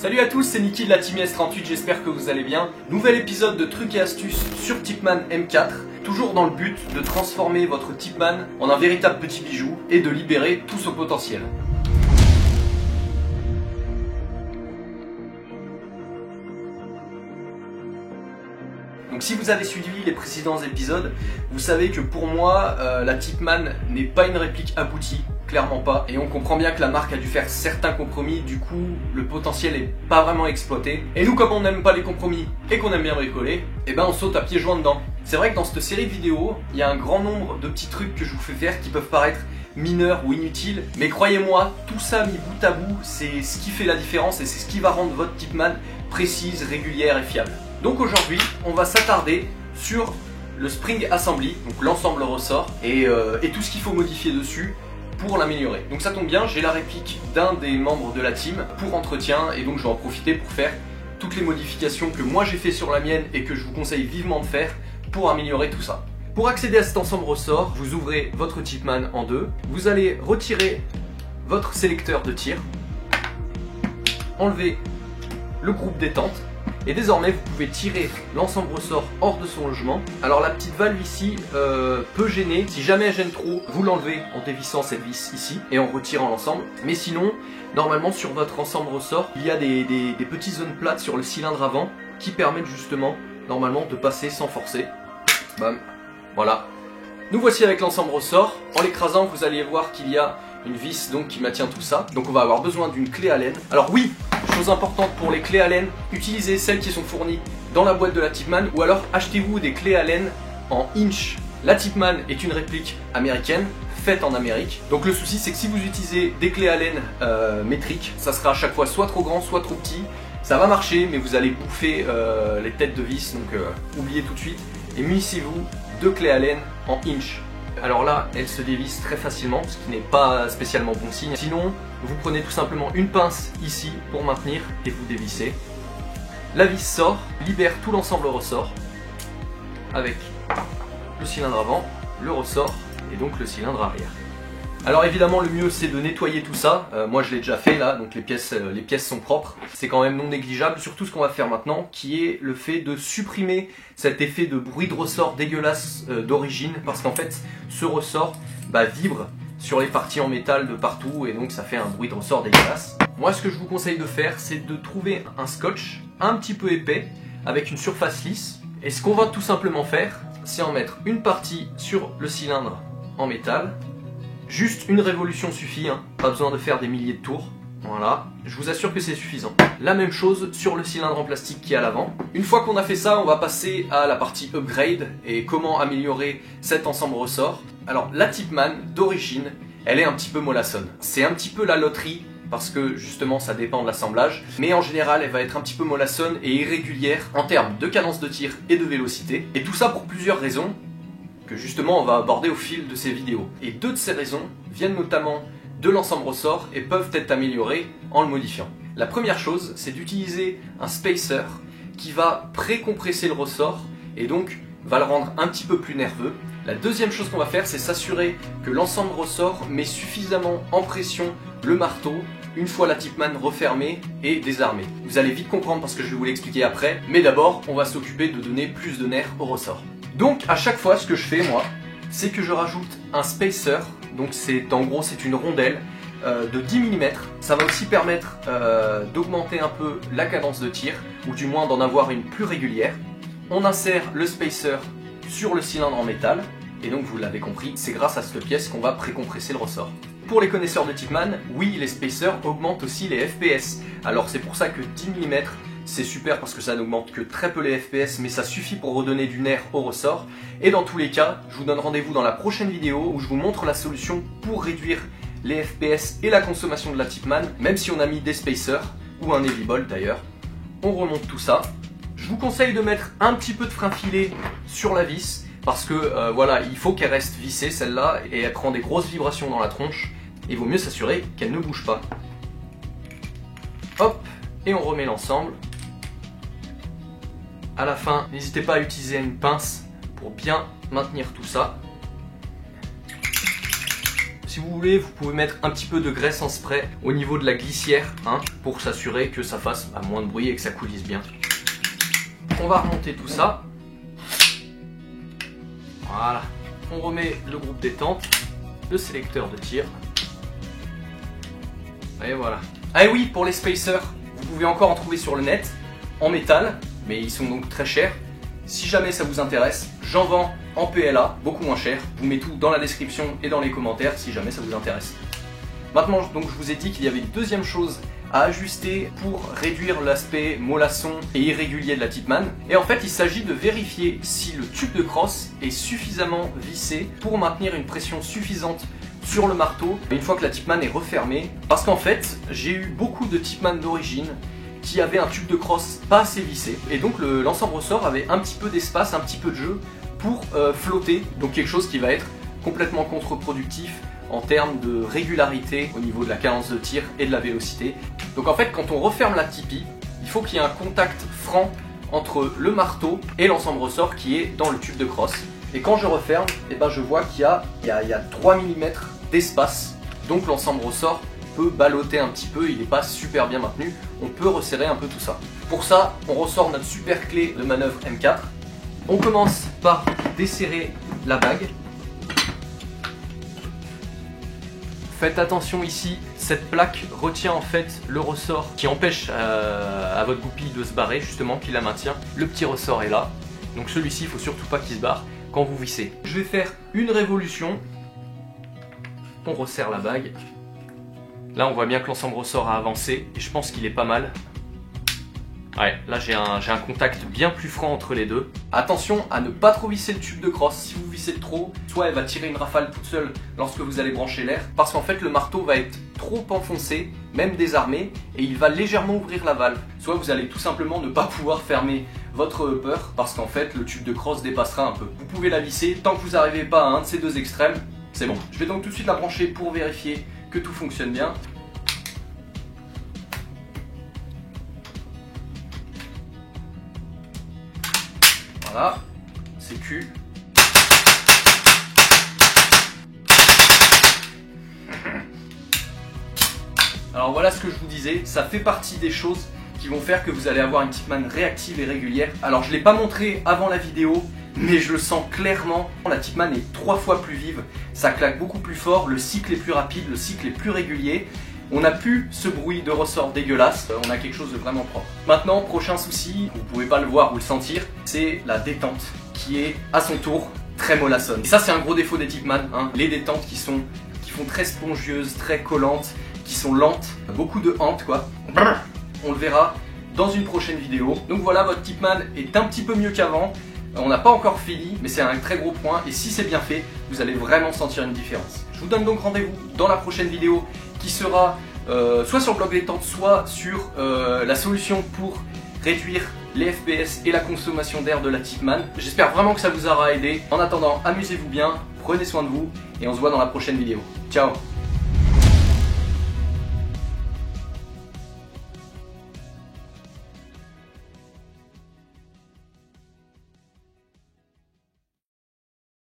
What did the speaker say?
Salut à tous, c'est Niki de la Team S38, j'espère que vous allez bien. Nouvel épisode de trucs et astuces sur Tipman M4, toujours dans le but de transformer votre Tipman en un véritable petit bijou et de libérer tout son potentiel. Donc si vous avez suivi les précédents épisodes, vous savez que pour moi, la Tipman n'est pas une réplique aboutie, clairement pas. Et on comprend bien que la marque a dû faire certains compromis, du coup le potentiel n'est pas vraiment exploité. Et nous, comme on n'aime pas les compromis et qu'on aime bien bricoler, et ben on saute à pieds joints dedans. C'est vrai que dans cette série de vidéos, il y a un grand nombre de petits trucs que je vous fais faire qui peuvent paraître mineurs ou inutiles, mais croyez-moi, tout ça mis bout à bout, c'est ce qui fait la différence et c'est ce qui va rendre votre Tipman précise, régulière et fiable. Donc aujourd'hui, on va s'attarder sur le Spring Assembly, donc l'ensemble ressort, et tout ce qu'il faut modifier dessus pour l'améliorer. Donc ça tombe bien, j'ai la réplique d'un des membres de la team pour entretien, et donc je vais en profiter pour faire toutes les modifications que moi j'ai fait sur la mienne et que je vous conseille vivement de faire pour améliorer tout ça. Pour accéder à cet ensemble ressort, vous ouvrez votre Tipman en deux, vous allez retirer votre sélecteur de tir, enlever le groupe détente, et désormais vous pouvez tirer l'ensemble ressort hors de son logement. Alors la petite valve ici peut gêner, si jamais elle gêne trop, vous l'enlevez en dévissant cette vis ici et en retirant l'ensemble. Mais sinon, normalement sur votre ensemble ressort, il y a des petites zones plates sur le cylindre avant qui permettent justement, normalement, de passer sans forcer. Bam, voilà. Nous voici avec l'ensemble ressort. En l'écrasant, vous allez voir qu'il y a une vis donc qui maintient tout ça. Donc on va avoir besoin d'une clé Allen. Alors oui, chose importante pour les clés Allen, utilisez celles qui sont fournies dans la boîte de la Tipman ou alors achetez-vous des clés Allen en inch. La Tipman est une réplique américaine, faite en Amérique. Donc le souci c'est que si vous utilisez des clés Allen métriques, ça sera à chaque fois soit trop grand, soit trop petit. Ça va marcher, mais vous allez bouffer les têtes de vis, donc oubliez tout de suite. Et munissez-vous de clés Allen en inch. Alors là, elle se dévisse très facilement, ce qui n'est pas spécialement bon signe. Sinon, vous prenez tout simplement une pince ici pour maintenir et vous dévissez. La vis sort, libère tout l'ensemble ressort avec le cylindre avant, le ressort et donc le cylindre arrière. Alors évidemment le mieux c'est de nettoyer tout ça, moi je l'ai déjà fait là, donc les pièces sont propres, c'est quand même non négligeable, surtout ce qu'on va faire maintenant qui est le fait de supprimer cet effet de bruit de ressort dégueulasse d'origine, parce qu'en fait ce ressort vibre sur les parties en métal de partout et donc ça fait un bruit de ressort dégueulasse. Moi ce que je vous conseille de faire c'est de trouver un scotch un petit peu épais avec une surface lisse, et ce qu'on va tout simplement faire c'est en mettre une partie sur le cylindre en métal. Juste une révolution suffit, hein. Pas besoin de faire des milliers de tours. Voilà, je vous assure que c'est suffisant. La même chose sur le cylindre en plastique qui est à l'avant. Une fois qu'on a fait ça, on va passer à la partie upgrade et comment améliorer cet ensemble ressort. Alors la Tipman d'origine, elle est un petit peu mollassonne. C'est un petit peu la loterie parce que justement ça dépend de l'assemblage. Mais en général, elle va être un petit peu mollassonne et irrégulière en termes de cadence de tir et de vélocité. Et tout ça pour plusieurs raisons que justement on va aborder au fil de ces vidéos. Et deux de ces raisons viennent notamment de l'ensemble ressort et peuvent être améliorées en le modifiant. La première chose, c'est d'utiliser un spacer qui va pré-compresser le ressort et donc va le rendre un petit peu plus nerveux. La deuxième chose qu'on va faire, c'est s'assurer que l'ensemble ressort met suffisamment en pression le marteau une fois la Tipman refermée et désarmée. Vous allez vite comprendre parce que je vais vous l'expliquer après, mais d'abord on va s'occuper de donner plus de nerfs au ressort. Donc à chaque fois ce que je fais moi, c'est que je rajoute un spacer, donc en gros c'est une rondelle de 10 mm. Ça va aussi permettre d'augmenter un peu la cadence de tir, ou du moins d'en avoir une plus régulière. On insère le spacer sur le cylindre en métal, et donc vous l'avez compris, c'est grâce à cette pièce qu'on va précompresser le ressort. Pour les connaisseurs de Tipman, oui, les spacers augmentent aussi les FPS. Alors c'est pour ça que 10 mm, c'est super parce que ça n'augmente que très peu les FPS, mais ça suffit pour redonner du nerf au ressort. Et dans tous les cas, je vous donne rendez-vous dans la prochaine vidéo où je vous montre la solution pour réduire les FPS et la consommation de la Tipman, même si on a mis des spacers, ou un heavy bolt d'ailleurs. On remonte tout ça. Je vous conseille de mettre un petit peu de frein filet sur la vis, parce que voilà, il faut qu'elle reste vissée celle-là, et elle prend des grosses vibrations dans la tronche. Il vaut mieux s'assurer qu'elle ne bouge pas. Hop, et on remet l'ensemble. À la fin, n'hésitez pas à utiliser une pince pour bien maintenir tout ça. Si vous voulez, vous pouvez mettre un petit peu de graisse en spray au niveau de la glissière, hein, pour s'assurer que ça fasse moins de bruit et que ça coulisse bien. On va remonter tout ça. Voilà. On remet le groupe détente, le sélecteur de tir. Et voilà. Ah et oui, pour les spacers, vous pouvez encore en trouver sur le net, en métal, mais ils sont donc très chers. Si jamais ça vous intéresse, j'en vends en PLA, beaucoup moins cher. Je vous mets tout dans la description et dans les commentaires si jamais ça vous intéresse. Maintenant, donc, je vous ai dit qu'il y avait une deuxième chose à ajuster pour réduire l'aspect mollasson et irrégulier de la Tipman. Et en fait, il s'agit de vérifier si le tube de crosse est suffisamment vissé pour maintenir une pression suffisante sur le marteau une fois que la Tipman est refermée. Parce qu'en fait, j'ai eu beaucoup de Tipman d'origine qui avaient un tube de crosse pas assez vissé. Et donc l'ensemble ressort avait un petit peu d'espace, un petit peu de jeu pour flotter. Donc quelque chose qui va être complètement contre-productif en termes de régularité au niveau de la cadence de tir et de la vélocité. Donc en fait, quand on referme la tipi, il faut qu'il y ait un contact franc entre le marteau et l'ensemble ressort qui est dans le tube de crosse. Et quand je referme, eh ben, je vois qu'il y a 3 mm d'espace. Donc l'ensemble ressort peut balloter un petit peu, il n'est pas super bien maintenu. On peut resserrer un peu tout ça. Pour ça, on ressort notre super clé de manœuvre M4. On commence par desserrer la bague. Faites attention ici, cette plaque retient en fait le ressort qui empêche à votre goupille de se barrer, justement, qui la maintient. Le petit ressort est là, donc celui-ci, il ne faut surtout pas qu'il se barre quand vous vissez. Je vais faire une révolution, on resserre la bague. Là, on voit bien que l'ensemble ressort a avancé et je pense qu'il est pas mal. Ouais, là j'ai un contact bien plus franc entre les deux. Attention à ne pas trop visser le tube de crosse. Si vous vissez trop, soit elle va tirer une rafale toute seule lorsque vous allez brancher l'air, parce qu'en fait le marteau va être trop enfoncé, même désarmé, et il va légèrement ouvrir la valve. Soit vous allez tout simplement ne pas pouvoir fermer votre upper, parce qu'en fait le tube de crosse dépassera un peu. Vous pouvez la visser, tant que vous n'arrivez pas à un de ces deux extrêmes, c'est bon. Je vais donc tout de suite la brancher pour vérifier que tout fonctionne bien. Voilà, c'est Q. Alors voilà ce que je vous disais, ça fait partie des choses qui vont faire que vous allez avoir une Tipman réactive et régulière. Alors je ne l'ai pas montré avant la vidéo, mais je le sens clairement. La Tipman est 3 fois plus vive, ça claque beaucoup plus fort, le cycle est plus rapide, le cycle est plus régulier. On n'a plus ce bruit de ressort dégueulasse, on a quelque chose de vraiment propre. Maintenant, prochain souci, vous ne pouvez pas le voir ou le sentir, c'est la détente qui est à son tour très mollassonne. Et ça c'est un gros défaut des Tipman, hein. Les détentes qui font très spongieuses, très collantes, qui sont lentes, beaucoup de hante quoi. On le verra dans une prochaine vidéo. Donc voilà, votre Tipman est un petit peu mieux qu'avant. On n'a pas encore fini, mais c'est un très gros point et si c'est bien fait, vous allez vraiment sentir une différence. Je vous donne donc rendez-vous dans la prochaine vidéo qui sera soit sur le blog détente, soit sur la solution pour réduire les FPS et la consommation d'air de la Tipman. J'espère vraiment que ça vous aura aidé. En attendant, amusez-vous bien, prenez soin de vous et on se voit dans la prochaine vidéo. Ciao!